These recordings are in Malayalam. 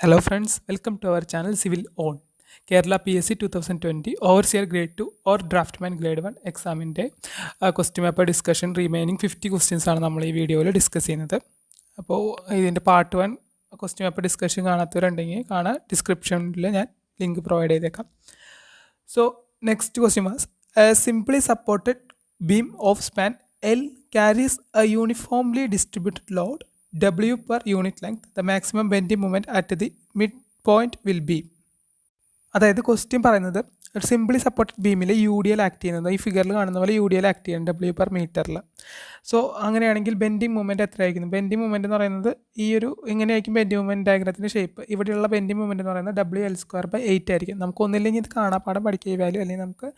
Hello friends, welcome to our channel Civil On. Kerala PSC 2020 Overseer Grade 2 or Draftman Grade 1 എക്സാമിൻ്റെ question paper discussion remaining 50 questions ആണ് നമ്മൾ ഈ വീഡിയോയിൽ ഡിസ്കസ് ചെയ്യുന്നത്. അപ്പോൾ ഇതിൻ്റെ പാർട്ട് 1 ക്വസ്റ്റ്യൻ പേപ്പർ ഡിസ്കഷൻ കാണാത്തവരുണ്ടെങ്കിൽ കാണാൻ ഡിസ്ക്രിപ്ഷനിൽ ഞാൻ ലിങ്ക് പ്രൊവൈഡ് ചെയ്തേക്കാം. So next question was simply supported beam of span L carries a uniformly distributed load W per unit length. The maximum bending moment at the midpoint will be. അതായത് ക്വസ്റ്റ്യൻ പറയുന്നത് സിംപ്ലി സപ്പോർട്ടഡ് ബീമിൽ യു ഡി എൽ ആക്ട് ചെയ്യുന്നത് ഈ ഫിഗറിൽ കാണുന്ന പോലെ യു ഡി എൽ ആക്ട് ചെയ്യണം W per മീറ്ററിൽ. സോ അങ്ങനെയാണെങ്കിൽ ബെൻഡിങ് മൂവ്മെൻറ്റ് എത്രയായിരിക്കും? ബെൻഡിങ് മൂവ്മെൻറ്റ് എന്ന് പറയുന്നത് ഈ ഒരു ഇങ്ങനെയായിരിക്കും ബെൻഡിങ് മൂവ്മെൻറ്റ് ഡയഗ്രത്തിൻ്റെ ഷേപ്പ്. ഇവിടെയുള്ള ബെൻഡിങ് മൂവ്മെൻറ്റ് എന്ന് പറയുന്നത് WL²/8 ആയിരിക്കും. നമുക്ക് ഒന്നില്ലെങ്കിൽ ഇത് കാണാപ്പാടം പഠിക്കുക ഈ വാല്യൂ, അല്ലെങ്കിൽ നമുക്ക്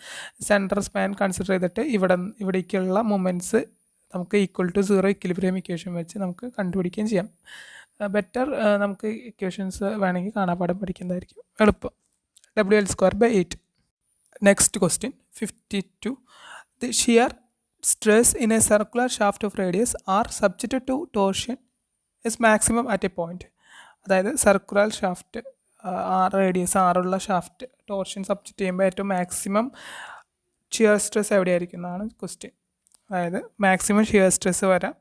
സെൻട്രൽ സ്പാൻ കൺസിഡർ ചെയ്തിട്ട് ഇവിടേക്കുള്ള മൂവ്മെൻറ്റ്സ് നമുക്ക് ഈക്വൽ ടു 0 ഇക്വിലിബ്രിയം ഇക്വേഷൻ വെച്ച് നമുക്ക് കണ്ടുപിടിക്കുകയും ചെയ്യാം. ബെറ്റർ നമുക്ക് ഇക്വേഷൻസ് വേണമെങ്കിൽ കാണാപ്പാടം പഠിക്കുന്നതായിരിക്കും എളുപ്പം. WL²/8. Next question 52. The shear stress in a circular shaft of radius R subjected to torsion is maximum at a point. അതായത് സർക്കുലർ ഷാഫ്റ്റ് റേഡിയസ് ആറുള്ള ഷാഫ്റ്റ് ടോർഷൻ സബ്ജക്റ്റ് ചെയ്യുമ്പോൾ ഏറ്റവും മാക്സിമം ഷിയർ സ്ട്രെസ് എവിടെയായിരിക്കും എന്നാണ് ക്വസ്റ്റ്യൻ. അതായത് മാക്സിമം ഷിയർ സ്ട്രെസ് വരാം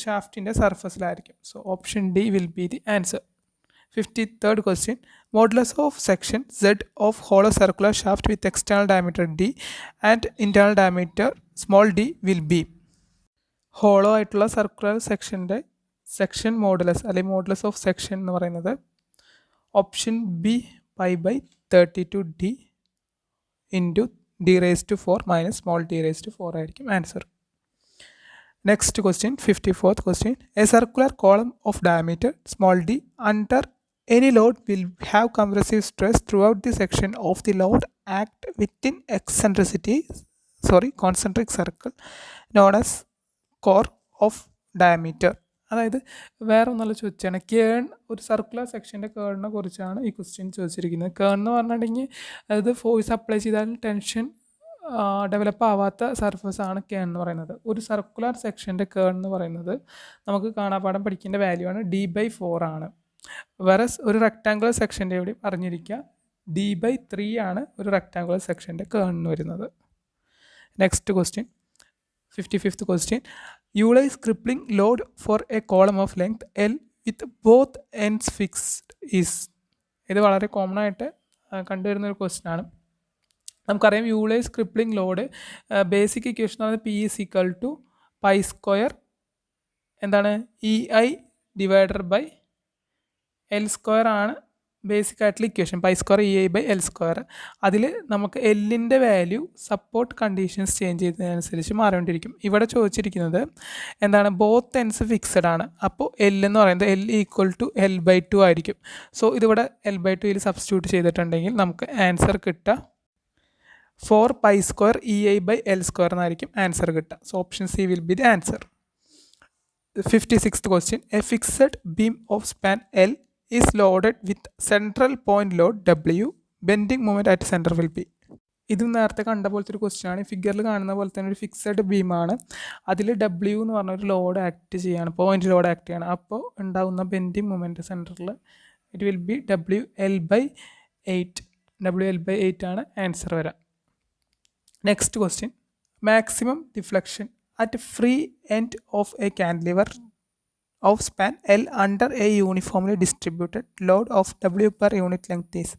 ഷാഫ്റ്റിൻ്റെ സർഫസിലായിരിക്കും. So option D will be the answer. 53rd question. Modulus of section Z of hollow circular shaft with external diameter D and internal diameter small d will be. Hollow ആയിട്ടുള്ള സർക്കുലർ സെക്ഷൻ്റെ സെക്ഷൻ മോഡുലസ് അല്ലെങ്കിൽ മോഡുലസ് ഓഫ് സെക്ഷൻ എന്ന് പറയുന്നത് option B π/32D into D⁴ minus small d⁴ ആയിരിക്കും answer. Next question 54th question. A circular column of diameter small d under any load will have compressive stress throughout the section of the load act within concentric circle known as core of diameter. അതായത് വേറെ ഒന്നല്ല ചോദിച്ചാണ് കേൺ, ഒരു സർക്കുലർ സെക്ഷൻ്റെ കേണിനെ കുറിച്ചാണ് ഈ ക്വസ്റ്റ്യൻ ചോദിച്ചിരിക്കുന്നത്. കേൺ എന്ന് പറഞ്ഞിട്ടുണ്ടെങ്കിൽ അതായത് ഫോഴ്സ് അപ്ലൈ ചെയ്താൽ ടെൻഷൻ ഡെവലപ്പ് ആവാത്ത സർഫസ് ആണ് കേൺ എന്ന് പറയുന്നത്. ഒരു സർക്കുലർ സെക്ഷൻ്റെ കേൺ എന്ന് പറയുന്നത് നമുക്ക് കാണാപ്പാടം പഠിക്കേണ്ട വാല്യൂ ആണ് D/4 ആണ്. വേറെ ഒരു റെക്ടാങ്കുലർ സെക്ഷൻ്റെ ഇവിടെ അറിഞ്ഞിരിക്കുക D/3 ആണ് ഒരു റെക്ടാങ്കുലർ സെക്ഷൻ്റെ കേണിന് വരുന്നത്. Next question 55th question. Utilise crippling load for a column of length L with both ends fixed is. ഇത് വളരെ കോമൺ ആയിട്ട് കണ്ടുവരുന്ന ഒരു ക്വസ്റ്റ്യൻ ആണ്. നമുക്കറിയാം utilise crippling load basic equation ആണ് P = π² എന്താണ് EI / L² ആണ് ബേസിക് ആയിട്ടുള്ള ഇക്വേഷൻ. π² EI/L². അതിൽ നമുക്ക് എല്ലിൻ്റെ വാല്യൂ സപ്പോർട്ട് കണ്ടീഷൻസ് ചേഞ്ച് ചെയ്യുന്നതിനനുസരിച്ച് മാറിക്കൊണ്ടിരിക്കും. ഇവിടെ ചോദിച്ചിരിക്കുന്നത് എന്താണ്? ബോത്ത് എൻഡ്സ് ഫിക്സഡ് ആണ്. അപ്പോൾ L എന്ന് പറയുന്നത് L = L/2 ആയിരിക്കും. സോ ഇതിവിടെ L/2 സബ്സ്റ്റിറ്റ്യൂട്ട് ചെയ്തിട്ടുണ്ടെങ്കിൽ നമുക്ക് ആൻസർ കിട്ടുക 4π² EI/L² എന്നായിരിക്കും ആൻസർ കിട്ടുക. So option C will be the answer. 56th question. A fixed beam of span L is loaded with central point load W. Bending moment at center will be. ഇതും നേരത്തെ കണ്ട പോലത്തെ ഒരു ക്വസ്റ്റ്യൻ ആണ്. ഫിഗറിൽ കാണുന്ന പോലെ തന്നെ ഒരു ഫിക്സഡ് ബീമാണ്. അതിൽ W എന്ന് പറഞ്ഞ ഒരു ലോഡ് ആക്ട് ചെയ്യാണ്, പോയിന്റ് ലോഡ് ആക്ട് ചെയ്യാണ്. അപ്പോൾ ഉണ്ടാകുന്ന ബെൻഡിങ് മൊമെൻറ്റ് സെൻറ്ററിൽ it will be WL/8. WL/8 ആണ് ആൻസർ വരാം. Next question. Maximum deflection at free end of A cantilever of span L under a uniformly distributed load of W per unit length is.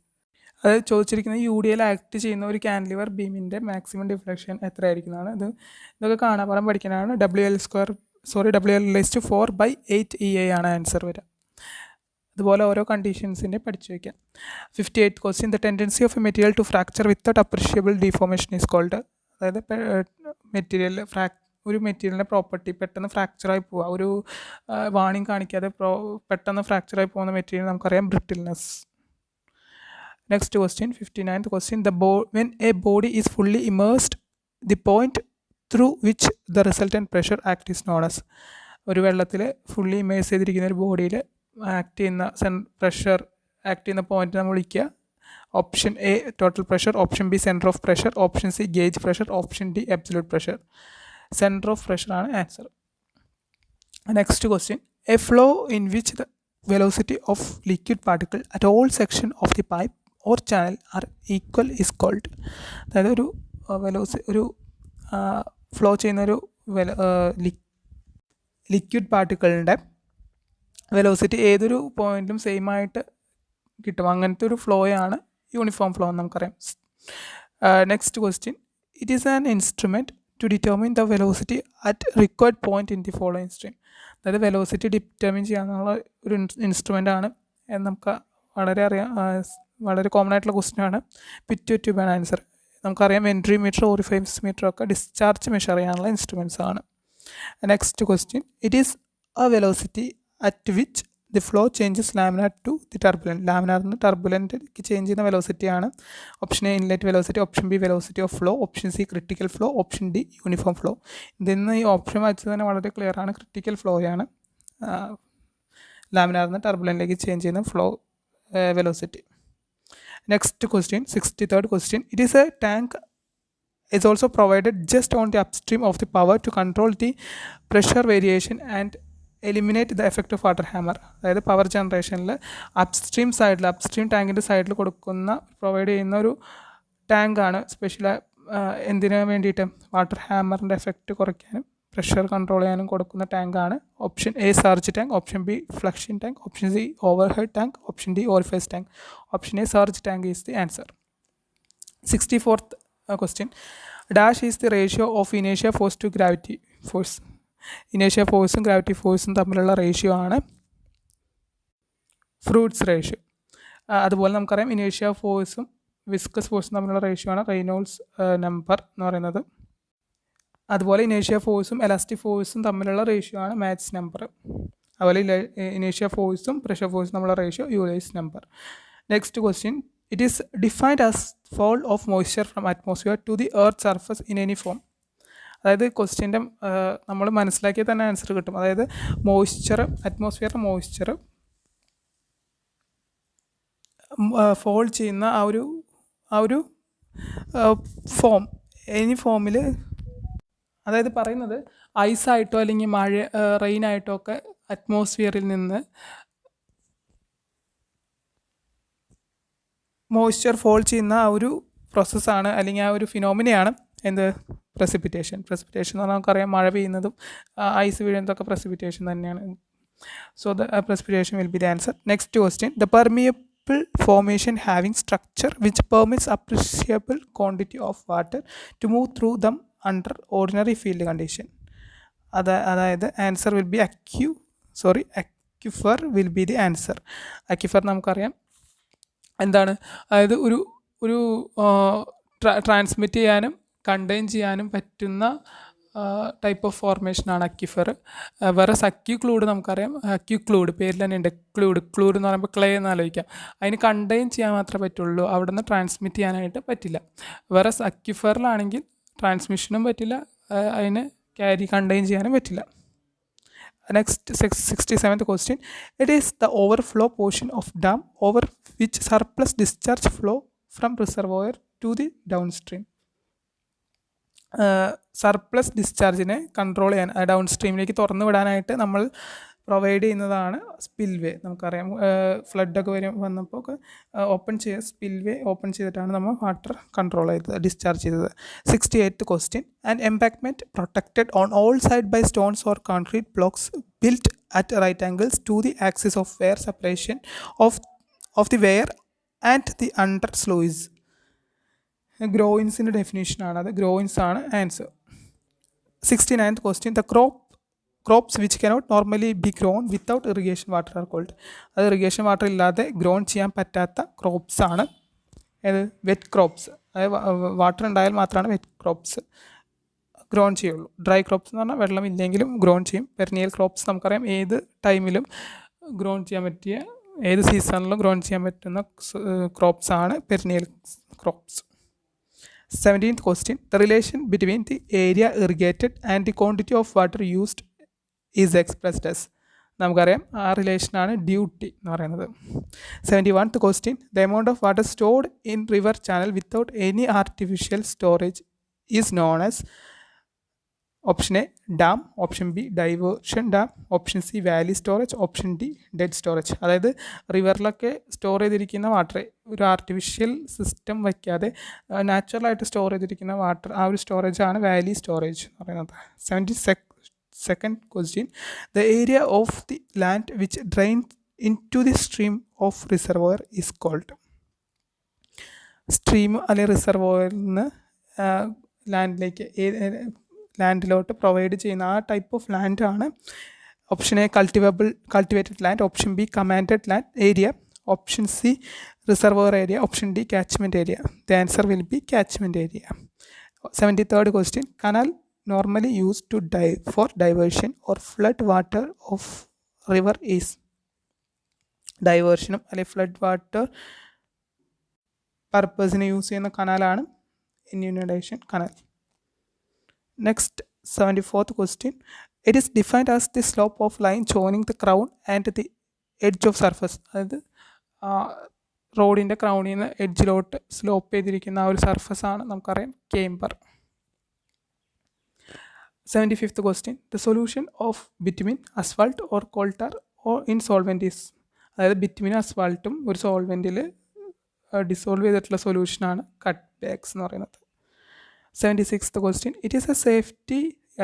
അതായത് ചോദിച്ചിരിക്കുന്നത് UDL ആക്ട് ചെയ്യുന്ന ഒരു കാൻഡിലിവർ ബീമിൻ്റെ മാക്സിമം ഡിഫ്ലക്ഷൻ എത്രയായിരിക്കുന്നതാണ്. ഇതൊക്കെ കാണാപ്പാടം പഠിക്കാനാണ്. WL/4/8 EI ആണ് ആൻസർ വരിക. അതുപോലെ ഓരോ കണ്ടീഷൻസിൻ്റെ പഠിച്ചു വയ്ക്കാം. 58th question. The tendency of a material to fracture without appreciable deformation is called. അതായത് ഒരു മെറ്റീരിയലിൻ്റെ പ്രോപ്പർട്ടി പെട്ടെന്ന് ഫ്രാക്ചറായി പോവുക, ഒരു വാണിംഗ് കാണിക്കാതെ പെട്ടെന്ന് ഫ്രാക്ചറായി പോകുന്ന മെറ്റീരിയൽ നമുക്കറിയാം brittleness. Next question 59th question. When A body is fully immersed the point through which the resultant pressure act is known as. ഒരു വെള്ളത്തിൽ ഫുള്ളി ഇമേഴ്സ് ചെയ്തിരിക്കുന്ന ഒരു ബോഡിയിൽ ആക്ട് ചെയ്യുന്ന പ്രഷർ ആക്ട് ചെയ്യുന്ന പോയിന്റ് നമ്മൾ വിളിക്കുക option A total pressure, option B centre of pressure, option C gauge pressure, option D absolute pressure. Centre of pressure ആണ് answer. Next question. A flow in which the velocity of liquid particle at all section of the pipe or channel are equal is called. അതായത് ഒരു ഒരു ഫ്ലോ ചെയ്യുന്ന ഒരു ലിക്വിഡ് പാർട്ടിക്കിളിൻ്റെ വെലോസിറ്റി ഏതൊരു പോയിന്റിലും സെയിം ആയിട്ട് കിട്ടും. അങ്ങനത്തെ ഒരു ഫ്ലോയാണ് യൂണിഫോം ഫ്ലോ എന്ന് നമുക്കറിയാം. Next question, it is an instrument to determine the velocity at required point in the following stream. അതായത് വെലോസിറ്റി ഡിറ്റർമിൻ ചെയ്യാനുള്ള ഒരു ഇൻസ്ട്രുമെൻ്റ് ആണ് എന്ന് നമുക്ക് വളരെ കോമൺ ആയിട്ടുള്ള ക്വസ്റ്റ്യൻ ആണ്. പിറ്റ് ട്യൂബ് ആണ് ആൻസർ. നമുക്കറിയാം എൻട്രി മീറ്റർ, ഓറിഫൈസ് മീറ്റർ ഒക്കെ ഡിസ്ചാർജ് മെഷർ ചെയ്യാനുള്ള ഇൻസ്ട്രുമെൻറ്റ്സ് ആണ്. Next question, it is a velocity at which the flow changes laminar to the turbulent. ലാമിനാറിൽ നിന്ന് ടർബുലൻറ്റിലേക്ക് ചേഞ്ച് ചെയ്യുന്ന വെലോസിറ്റിയാണ്. Option A inlet velocity, option B velocity of flow, option C critical flow, option D uniform flow. ഇതിൽ നിന്ന് ഈ ഓപ്ഷൻ വായിച്ചത് തന്നെ വളരെ ക്ലിയർ ആണ്. ക്രിട്ടിക്കൽ ഫ്ലോയാണ് ലാമിനാറിൽ നിന്ന് ടർബുലൻറ്റിലേക്ക് ചേഞ്ച് ചെയ്യുന്ന flow velocity. Next question, 63rd question, it is a tank is also provided just on the upstream of the power to control the pressure variation and eliminate the effect of water hammer. അതായത് പവർ ജനറേഷനിൽ അപ്സ്ട്രീം ടാങ്കിൻ്റെ സൈഡിൽ പ്രൊവൈഡ് ചെയ്യുന്ന ഒരു ടാങ്കാണ്. എന്തിനു വേണ്ടിയിട്ട്? വാട്ടർ ഹാമറിൻ്റെ എഫക്റ്റ് കുറയ്ക്കാനും പ്രഷർ കൺട്രോൾ ചെയ്യാനും കൊടുക്കുന്ന ടാങ്കാണ്. Option A surge tank, option B flection tank, option C overhead tank, option D orifice tank. Option A surge tank is the answer. 64th question, dash is the ratio of ഇനേഷ്യ ഫോഴ്സ് ടു ഗ്രാവിറ്റി ഫോഴ്സ്. ഇനേഷ്യ ഫോഴ്സും ഗ്രാവിറ്റി ഫോഴ്സും തമ്മിലുള്ള റേഷ്യോ ആണ് ഫ്രൂട്ട്സ് റേഷ്യോ. അതുപോലെ നമുക്കറിയാം ഇനേഷ്യ ഫോഴ്സും വിസ്കസ് ഫോഴ്സും തമ്മിലുള്ള റേഷ്യോ ആണ് റെയ്നോൾഡ്സ് നമ്പർ എന്ന് പറയുന്നത്. അതുപോലെ ഇനേഷ്യ ഫോഴ്സും എലാസ്റ്റിക് ഫോഴ്സും തമ്മിലുള്ള റേഷ്യോ ആണ് മാറ്റ്സ് നമ്പർ. അതുപോലെ ഇനേഷ്യ ഫോഴ്സും പ്രഷർ ഫോഴ്സും തമ്മിലുള്ള ratio Euler's number. Next question, it is defined as fall of moisture from atmosphere to the earth surface in any form. അതായത് ക്വസ്റ്റ്യൻ്റെ നമ്മൾ മനസ്സിലാക്കിയാൽ തന്നെ ആൻസർ കിട്ടും. അതായത് അറ്റ്മോസ്ഫിയറിലെ മോയ്സ്ചർ ഫോൾ ചെയ്യുന്ന ആ ഒരു ഫോം, എനി ഫോമിൽ, അതായത് പറയുന്നത് ഐസായിട്ടോ അല്ലെങ്കിൽ റെയിനായിട്ടോ ഒക്കെ അറ്റ്മോസ്ഫിയറിൽ നിന്ന് മോയ്സ്ചർ ഫോൾ ചെയ്യുന്ന ആ ഒരു പ്രോസസ്സാണ് അല്ലെങ്കിൽ ആ ഒരു ഫിനോമിനയാണ് പ്രസിപ്പിറ്റേഷൻ എന്ന് പറഞ്ഞാൽ നമുക്കറിയാം മഴ പെയ്യുന്നതും ഐസ് വീഴുന്നതൊക്കെ പ്രസിപ്പിറ്റേഷൻ തന്നെയാണ്. So the precipitation will be the answer. Next question, the permeable formation having structure which permits appreciable quantity of water to move through them under ordinary field condition. അതായത് answer will be aquifer will be the answer. Aquifer നമുക്കറിയാം എന്താണ്, അതായത് ഒരു ട്രാൻസ്മിറ്റ് ചെയ്യാനും കണ്ടെയ്ൻ ചെയ്യാനും പറ്റുന്ന ടൈപ്പ് ഓഫ് ഫോർമേഷനാണ് അക്യുഫർ. വേറെ അക്യുക്ലൂഡ് നമുക്കറിയാം. അക്യുക്ലൂഡ് പേരിൽ തന്നെ ഉണ്ട്. ക്ലൂഡ് എന്ന് പറയുമ്പോൾ ക്ലേ എന്ന് ആലോചിക്കാം. അതിന് കണ്ടെയ്ൻ ചെയ്യാൻ മാത്രമേ പറ്റുള്ളൂ, അവിടെ നിന്ന് ട്രാൻസ്മിറ്റ് ചെയ്യാനായിട്ട് പറ്റില്ല. വേറെ അക്യുഫറിലാണെങ്കിൽ ട്രാൻസ്മിഷനും പറ്റില്ല, അതിന് കണ്ടെയ്ൻ ചെയ്യാനും പറ്റില്ല. Next 67th question, it is the overflow portion of dam over which surplus discharge flow from reservoir to the downstream. Surplus ഡിസ്ചാർജിനെ കൺട്രോൾ ചെയ്യാൻ ഡൗൺ സ്ട്രീമിലേക്ക് തുറന്നു വിടാനായിട്ട് നമ്മൾ പ്രൊവൈഡ് ചെയ്യുന്നതാണ് സ്പിൽവേ. നമുക്കറിയാം ഫ്ലഡൊക്കെ വന്നപ്പോൾ സ്പിൽവേ ഓപ്പൺ ചെയ്തിട്ടാണ് നമ്മൾ വാട്ടർ ഡിസ്ചാർജ് ചെയ്തത്. 68th question, an embankment protected on all sides by stones or concrete blocks built at right angles to the axis of wear separation of the wear and the under sluice. ഗ്രോയിൻസിൻ്റെ ഡെഫിനേഷനാണ് അത്. ഗ്രോയിൻസ് ആണ് answer. 69th question, the crops which cannot normally be grown without irrigation water are called. അത് ഇറിഗേഷൻ വാട്ടർ ഇല്ലാതെ ഗ്രോൺ ചെയ്യാൻ പറ്റാത്ത ക്രോപ്സ് ആണ് വെറ്റ് ക്രോപ്സ്. അതായത് വാട്ടർ ഉണ്ടായാൽ മാത്രമാണ് വെറ്റ് ക്രോപ്സ് ഗ്രോൺ ചെയ്യുള്ളൂ. ഡ്രൈ ക്രോപ്സ് എന്ന് പറഞ്ഞാൽ വെള്ളം ഇല്ലെങ്കിലും ഗ്രോൺ ചെയ്യും. പെർനിയൽ ക്രോപ്സ് നമുക്കറിയാം ഏത് ടൈമിലും ഗ്രോൺ ചെയ്യാൻ പറ്റിയ, ഏത് സീസണിലും ഗ്രോൺ ചെയ്യാൻ പറ്റുന്ന ക്രോപ്സ് ആണ് പെർനിയൽ crops. 17th question, the relation between the area irrigated and the quantity of water used is expressed as. നമുക്കറിയാം ആ റിലേഷനാണ് ഡ്യൂട്ടി എന്ന് പറയുന്നത്. 71th question, the amount of water stored in river channel without any artificial storage is known as. Option A dam, option B diversion dam, option C Valley storage, option D dead storage. അതായത് റിവറിലൊക്കെ സ്റ്റോർ ചെയ്തിരിക്കുന്ന വാട്ടർ ഒരു ആർട്ടിഫിഷ്യൽ സിസ്റ്റം വയ്ക്കാതെ നാച്ചുറലായിട്ട് സ്റ്റോർ ചെയ്തിരിക്കുന്ന വാട്ടർ, ആ ഒരു സ്റ്റോറേജാണ് വാലി സ്റ്റോറേജ് എന്ന് പറയുന്നത്. 72nd question. The area of the land which drains into the stream of reservoir is called. Stream അല്ലെ റിസർവോയറിൽ നിന്ന് ലാൻഡിലോട്ട് പ്രൊവൈഡ് ചെയ്യുന്ന ആ ടൈപ്പ് ഓഫ് ലാൻഡാണ് option A cultivated land, option B commanded land area, option C reservoir area, option D catchment area. The answer will be catchment area. 73rd question. Canal normally used to for diversion or flood water of river is. ഡൈവേർഷനും അല്ലെ ഫ്ലഡ് വാട്ടർ പർപ്പസിന് യൂസ് ചെയ്യുന്ന കനാലാണ് inundation canal. Next 74th question. It is defined as the slope of line joining the crown and the edge of surface. അതായത് റോഡിൻ്റെ ക്രൗണിൽ നിന്ന് എഡ്ജിലോട്ട് സ്ലോപ്പ് ചെയ്തിരിക്കുന്ന ആ ഒരു സർഫസാണ് നമുക്കറിയാം camber. 75th question. The solution of bitumen, asphalt or coal tar or in solvent is. അതായത് ബിറ്റുമിനും അസ്ഫാൾട്ടും ഒരു സോൾവെൻറ്റിൽ ഡിസോൾവ് ചെയ്തിട്ടുള്ള സൊല്യൂഷനാണ് കട്ട് ബാഗ്സ് എന്ന് പറയുന്നത്. 76th question. It is a safety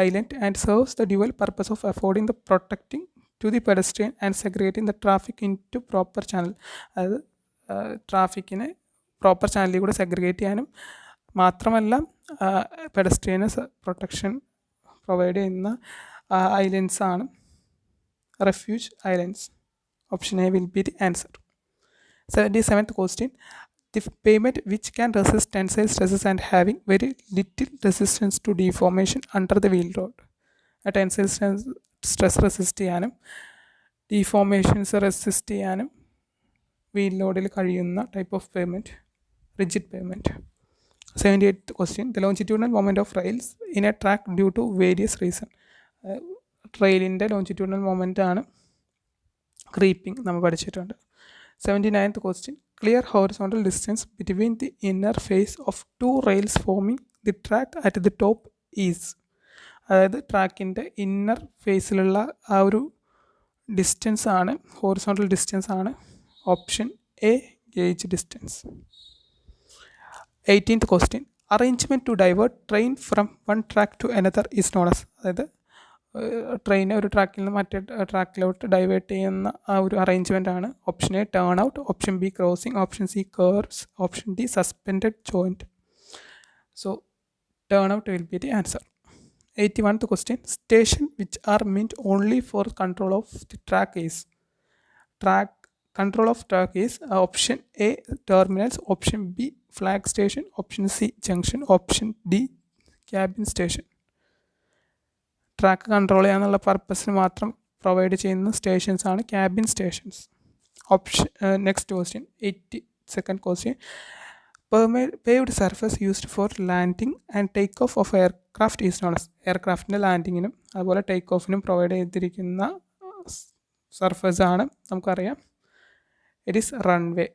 island and serves the dual purpose of affording the protecting to the pedestrian and segregating the traffic into proper channel. അതായത് ട്രാഫിക്കിനെ പ്രോപ്പർ ചാനലിൽ കൂടെ സെഗ്രിഗേറ്റ് ചെയ്യാനും മാത്രമല്ല പെഡസ്ട്രിയന് പ്രൊട്ടക്ഷൻ പ്രൊവൈഡ് ചെയ്യുന്ന ഐലൻഡ്സ് ആണ് refuge islands. Option A will be the answer. 77th question. The pavement which can resist tensile stresses and having very little resistance to deformation under the wheel load. Tensile stress resist ചെയ്യാനും ഡീഫോർമേഷൻസ് റെസിസ്റ്റ് ചെയ്യാനും വീൽ ലോഡിൽ കഴിയുന്ന type of payment rigid payment. 78th question. The longitudinal moment of rails in a track due to various reason. ട്രെയിലിൻ്റെ ലോഞ്ചിറ്റ്യൂഡിനൽ മൊമെൻ്റ് ആണ് ക്രീപ്പിംഗ്, നമ്മൾ പഠിച്ചിട്ടുണ്ട്. 79th question. Clear horizontal distance between the inner face of two rails forming the track at the top is. അതായത് ട്രാക്കിൻ്റെ ഇന്നർ ഫേസിലുള്ള ആ ഒരു ഡിസ്റ്റൻസ് ആണ്, ഹോറിസോണ്ടൽ ഡിസ്റ്റൻസ് ആണ് option A gauge distance. 18th question. Arrangement to divert train from one track to another is known as. അതായത് ട്രെയിനെ ഒരു ട്രാക്കിൽ നിന്ന് മറ്റേ ട്രാക്കിലോട്ട് ഡൈവേർട്ട് ചെയ്യുന്ന ആ ഒരു അറേഞ്ച്മെൻ്റ് ആണ് option A turn out, option B crossing, option C curves, option D suspended joint. So turn out will be the answer. 81th question. Station which are meant only for control of the track is. Control of track is option A terminals, option B flag station, option C junction, option D cabin station. Track control ചെയ്യാനുള്ള പർപ്പസിന് മാത്രം പ്രൊവൈഡ് ചെയ്യുന്ന സ്റ്റേഷൻസ് ആണ് cabin stations. Option next question 82nd question. Paved surface used for landing and take off of aircraft is known as. എയർക്രാഫ്റ്റിൻ്റെ ലാൻഡിങ്ങിനും അതുപോലെ ടേക്ക് ഓഫിനും പ്രൊവൈഡ് ചെയ്തിരിക്കുന്ന സർഫസ് ആണ് നമുക്കറിയാം, it is runway.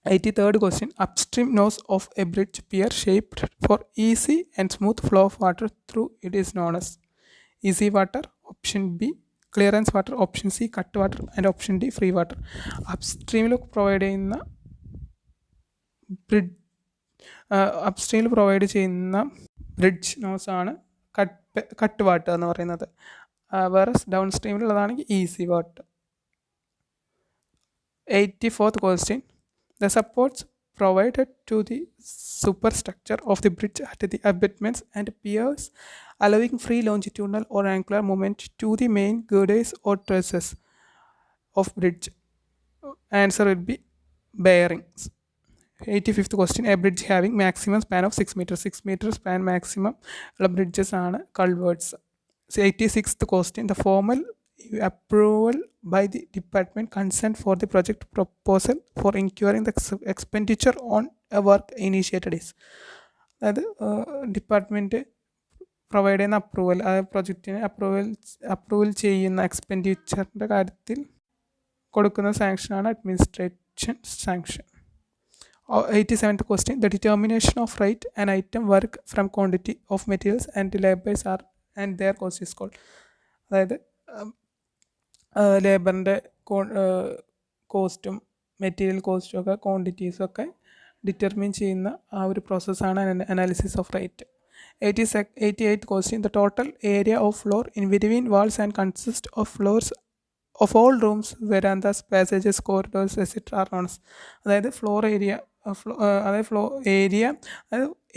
83rd question. Upstream nose of a bridge pier shaped for easy and smooth flow of water through it is known as. Easy water, option B clearance water, option C cut water and option D free water. അപ്സ്ട്രീമിൽ പ്രൊവൈഡ് ചെയ്യുന്ന ബ്രിഡ്ജ് നോസ് ആണ് കട്ട് വാട്ടർ എന്ന് പറയുന്നത്. വേറെ ഡൗൺ സ്ട്രീമിലുള്ളതാണെങ്കിൽ easy water. 84th question. The supports provided to the superstructure of the bridge at the abutments and piers, allowing free longitudinal or angular movement to the main girders or trusses of bridge. Answer will be bearings. 85th question. A bridge having maximum span of 6 meters. 6 meter span maximum bridges are culverts. 86th question. The formal approval by the department concerned for the project proposal for incurring the expenditure on a work initiated is. അതായത് ഡിപ്പാർട്ട്മെൻറ്റ് പ്രൊവൈഡ് ചെയ്യുന്ന അപ്രൂവൽ, അതായത് പ്രൊജക്റ്റിന് അപ്രൂവൽ ചെയ്യുന്ന എക്സ്പെൻഡിച്ചറിൻ്റെ കാര്യത്തിൽ കൊടുക്കുന്ന സാങ്ഷനാണ് administration sanction. 87th question, the determination of rate an item work from quantity of materials and labors are and their cost is called. അതായത് ലേബറിൻ്റെ കോസ്റ്റും മെറ്റീരിയൽ കോസ്റ്റും ഒക്കെ ക്വാണ്ടിറ്റീസും ഒക്കെ ഡിറ്റർമിൻ ചെയ്യുന്ന ആ ഒരു പ്രോസസ്സാണ് analysis of rate. 88th question, the total area of floor in between walls and consists of floors of all rooms, verandas, passages, corridors, etc. are known as. അതായത് ഫ്ലോർ ഏരിയ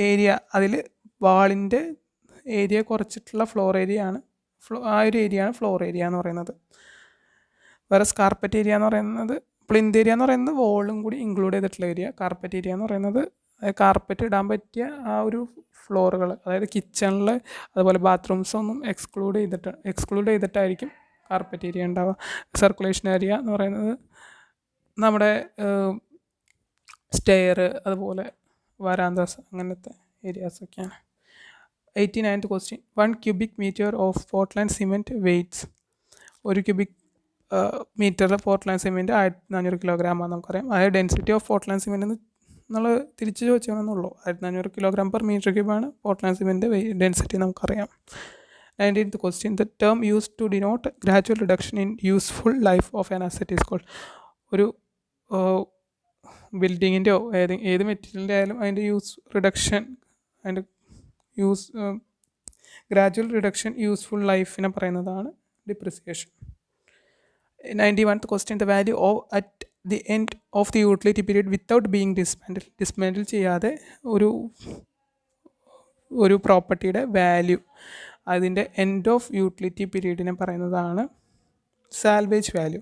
ഏരിയ അതിൽ വാളിൻ്റെ ഏരിയ കുറച്ചിട്ടുള്ള ഫ്ലോർ ഏരിയ ആണ് ആ ഒരു ഏരിയ ആണ് ഫ്ലോർ ഏരിയ എന്ന് പറയുന്നത്. വേറെ കാർപ്പറ്റ് ഏരിയ എന്ന് പറയുന്നത് പ്ലിന്ത് ഏരിയ എന്ന് പറയുന്നത് വോളും കൂടി ഇൻക്ലൂഡ് ചെയ്തിട്ടുള്ള ഏരിയ. കാർപ്പറ്റ് ഏരിയ എന്ന് പറയുന്നത് കാർപ്പറ്റ് ഇടാൻ പറ്റിയ ആ ഒരു ഫ്ലോറുകൾ, അതായത് കിച്ചണിൽ അതുപോലെ ബാത്റൂംസ് ഒന്നും എക്സ്ക്ലൂഡ് ചെയ്തിട്ടായിരിക്കും കാർപ്പറ്റ് ഏരിയ ഉണ്ടാവുക. സർക്കുലേഷൻ ഏരിയ എന്ന് പറയുന്നത് നമ്മുടെ സ്റ്റെയർ അതുപോലെ വരാന്താസ് അങ്ങനത്തെ ഏരിയാസൊക്കെയാണ്. 89th question, 1 cubic meter of Portland cement weights. 1 cubic മീറ്ററിൽ പോർട്ട്ലാൻഡ് സിമെൻറ്റ് 1400 കിലോഗ്രാമാണ് നമുക്കറിയാം. അതായത് ഡെൻസിറ്റി ഓഫ് പോർട്ട്ലാൻഡ് സിമെൻറ്റ് എന്ന് നമ്മൾ തിരിച്ച് ചോദിച്ചാണെന്നുള്ളൂ. 1400 കിലോഗ്രാം പെർ മീറ്റർ ക്യൂബാണ് പോർട്ട്ലാൻഡ് സിമെൻറ്റ് ഡെൻസിറ്റി നമുക്കറിയാം. 19th question, the term used to denote gradual reduction in useful life of an asset is called. ഒരു ബിൽഡിങ്ങിൻ്റെയോ ഏത് മെറ്റീരിയലിൻ്റെ ആയാലും അതിൻ്റെ അതിൻ്റെ ഗ്രാജുവൽ റിഡക്ഷൻ യൂസ്ഫുൾ ലൈഫിനെ പറയുന്നതാണ് depreciation. 91th question, the value at the end of the utility period without being dismantled ചെയ്യാതെ ഒരു പ്രോപ്പർട്ടിയുടെ വാല്യൂ അതിൻ്റെ എൻഡ് ഓഫ് യൂട്ടിലിറ്റി പീരീഡിനെ പറയുന്നതാണ് സാൽവേജ് വാല്യൂ.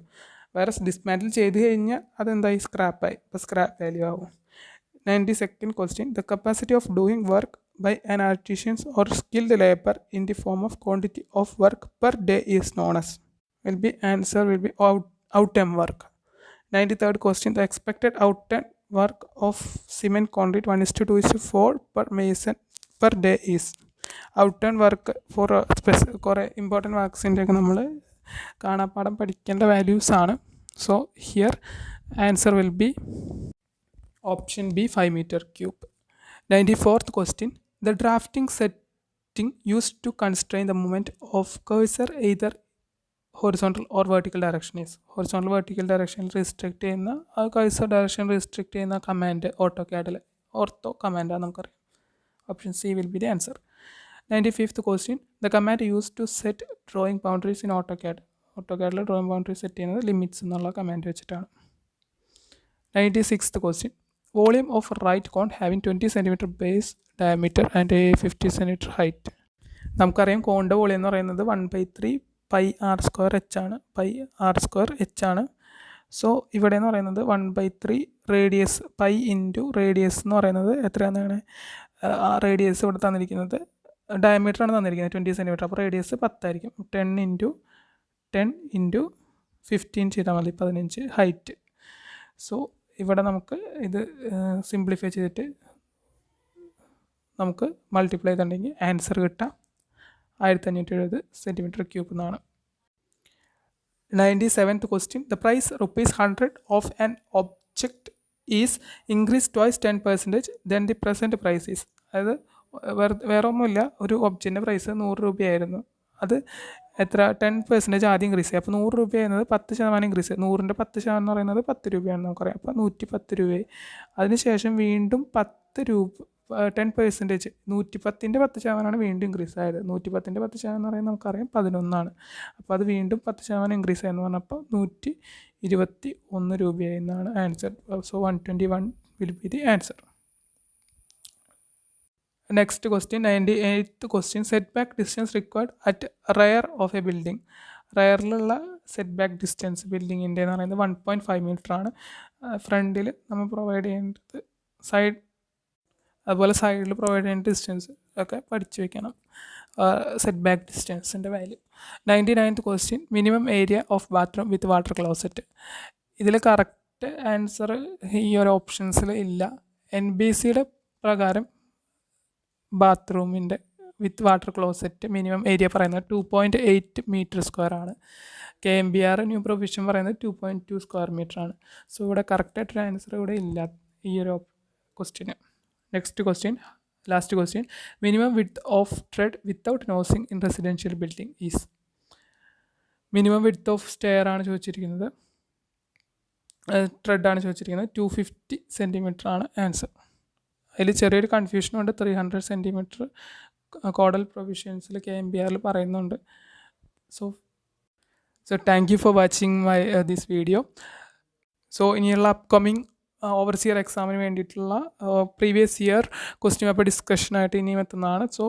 വേറെ ഡിസ്മാൻറ്റിൽ ചെയ്ത് കഴിഞ്ഞാൽ അതെന്തായി സ്ക്രാപ്പായി, അപ്പോൾ സ്ക്രാപ്പ് വാല്യൂ ആവും. 92nd question, the capacity of doing work by an artisan or skilled labor in the form of quantity of work per day is known as. Answer will be outturn work. 93rd question, the expected outturn work of cement concrete 1:2:4 per mason per day is. outturn work for കുറേ ഇമ്പോർട്ടൻറ്റ് വർക്ക്സിൻ്റെ ഒക്കെ നമ്മൾ കാണാപ്പാടം പഠിക്കേണ്ട വാല്യൂസ് ആണ്. So here answer will B option B 5 meter cube. 94th question, the drafting setting used to constrain the movement of cursor either horizontal or vertical direction is. horizontal vertical direction restrict ചെയ്യുന്ന ആ cursor direction restrict ചെയ്യുന്ന കമാൻഡ് ഓട്ടോക്യാഡിൽ ഓർത്തോ കമാൻഡാണ് നമുക്കറിയാം. Option C will be the answer. 95th question, the command used to set drawing boundaries in AutoCAD. ഓട്ടോക്യാഡിൽ ഡ്രോയിങ് ബൗണ്ടറി സെറ്റ് ചെയ്യുന്നത് ലിമിറ്റ്സ് എന്നുള്ള കമാൻഡ് വെച്ചിട്ടാണ്. 96th question, volume of right cone having 20 cm base diameter and a 50 cm height. നമുക്കറിയാം കോണിൻ്റെ വോളിയം എന്ന് പറയുന്നത് 1/3 πr² ആണ്. സോ ഇവിടെ എന്ന് പറയുന്നത് 1/3 റേഡിയസ് പൈ ഇൻറ്റു റേഡിയസ് എന്ന് പറയുന്നത് എത്രയാണെന്നാണ് റേഡിയസ് ഇവിടെ തന്നിരിക്കുന്നത്. ഡയമീറ്ററാണ് തന്നിരിക്കുന്നത് 20 cm. അപ്പോൾ റേഡിയസ് 10 ആയിരിക്കും. 10 × 15 ചെയ്താൽ മതി 15 ഹൈറ്റ്. സോ ഇവിടെ നമുക്ക് ഇത് സിംപ്ലിഫൈ ചെയ്തിട്ട് നമുക്ക് മൾട്ടിപ്ലൈ ചെയ്തിട്ടുണ്ടെങ്കിൽ ആൻസർ കിട്ടാം 1570 cm³ എന്നാണ്. 97th question, the price ₹100 of an object is increased twice 10% then the present price is. അതായത് വേറെ ഒന്നുമില്ല, ഒരു ഒബ്ജക്റ്റിൻ്റെ പ്രൈസ് 100 രൂപയായിരുന്നു, അത് എത്ര 10% ആദ്യം ഇൻക്രീസ് ചെയ്യും. അപ്പോൾ 100 രൂപയായിരുന്നത് 10% ഇൻക്രീസ് ചെയ്യും. 100ൻ്റെ 10% എന്ന് പറയുന്നത് 10 രൂപയാണെന്ന് നമുക്കറിയാം. അപ്പോൾ 110 രൂപയായി. അതിനുശേഷം വീണ്ടും 10 രൂപ 10%, 110ൻ്റെ 10% വീണ്ടും ഇൻക്രീസ് ആയത്. 110ൻ്റെ 10% എന്ന് പറയുന്നത് നമുക്കറിയാം 11 അപ്പോൾ അത് വീണ്ടും 10% ഇൻക്രീസ് ആയെന്ന് പറഞ്ഞപ്പോൾ 121 രൂപയായി എന്നാണ് answer. So 121 will be the answer. Next question, 98th question, setback distance required at rear of a building. റയറിലുള്ള സെറ്റ് ബാക്ക് ഡിസ്റ്റൻസ് ബിൽഡിങ്ങിൻ്റെ എന്ന് പറയുന്നത് 1.5 meter ആണ്. ഫ്രണ്ടിൽ നമ്മൾ പ്രൊവൈഡ് ചെയ്യേണ്ടത് അതുപോലെ സൈഡിൽ പ്രൊവൈഡ് ചെയ്യേണ്ട ഡിസ്റ്റൻസ് ഒക്കെ പഠിച്ചു വെക്കണം, സെറ്റ് ബാക്ക് ഡിസ്റ്റൻസിൻ്റെ value. 99th question, minimum area of bathroom with water closet. ഇതിൽ കറക്റ്റ് ആൻസർ ഈ ഒരു ഓപ്ഷൻസിൽ ഇല്ല. NBCയുടെ പ്രകാരം ബാത്റൂമിൻ്റെ with water closet minimum area പറയുന്നത് 2.8 meter² ആണ്. KMBR ന്യൂ പ്രൊവിഷൻ പറയുന്നത് 2.2 square meter ആണ്. സോ ഇവിടെ കറക്റ്റായിട്ടൊരു ആൻസർ ഇവിടെ ഇല്ല ഈ ഒരു question. Next question, last question, minimum width of ട്രെഡ് without nosing in residential building is. Minimum width of stair ആണ് ചോദിച്ചിരിക്കുന്നത്, ട്രെഡാണ് ചോദിച്ചിരിക്കുന്നത്. 250 സെൻറ്റിമീറ്റർ ആണ് ആൻസർ. അതിൽ ചെറിയൊരു കൺഫ്യൂഷനുണ്ട്. 300 സെൻറ്റിമീറ്റർ കോഡൽ പ്രൊവിഷ്യൻസിൽ KMBR പറയുന്നുണ്ട്. So thank you for watching this video. So ഇനിയുള്ള അപ്കമിങ് ഓവർസിയർ എക്സാമിന് വേണ്ടിയിട്ടുള്ള പ്രീവിയസ് ഇയർ ക്വസ്റ്റ്യൻ പേപ്പർ ഡിസ്കഷനായിട്ട് ഇനിയും എത്തുന്നതാണ്. സോ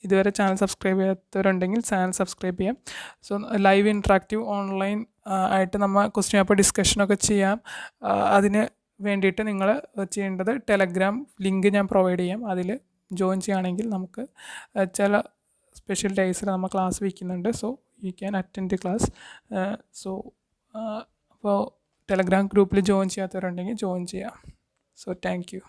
ഇതുവരെ ചാനൽ സബ്സ്ക്രൈബ് ചെയ്യാത്തവരുണ്ടെങ്കിൽ ചാനൽ സബ്സ്ക്രൈബ് ചെയ്യാം. സോ ലൈവ് ഇൻട്രാക്റ്റീവ് ഓൺലൈൻ ആയിട്ട് നമ്മൾ ക്വസ്റ്റ്യൻ പേപ്പർ ഡിസ്കഷനൊക്കെ ചെയ്യാം. അതിന് വേണ്ടിയിട്ട് നിങ്ങൾ ചെയ്യേണ്ടത് ടെലഗ്രാം ലിങ്ക് ഞാൻ പ്രൊവൈഡ് ചെയ്യാം. അതിൽ ജോയിൻ ചെയ്യുകയാണെങ്കിൽ നമുക്ക് ചില സ്പെഷ്യൽ ഡേയ്സിൽ നമ്മൾ ക്ലാസ് വയ്ക്കുന്നുണ്ട്. So you can attend the class. അപ്പോൾ ടെലഗ്രാം ഗ്രൂപ്പിൽ ജോയിൻ ചെയ്യാത്തവരുണ്ടെങ്കിൽ ജോയിൻ ചെയ്യാം. So thank you.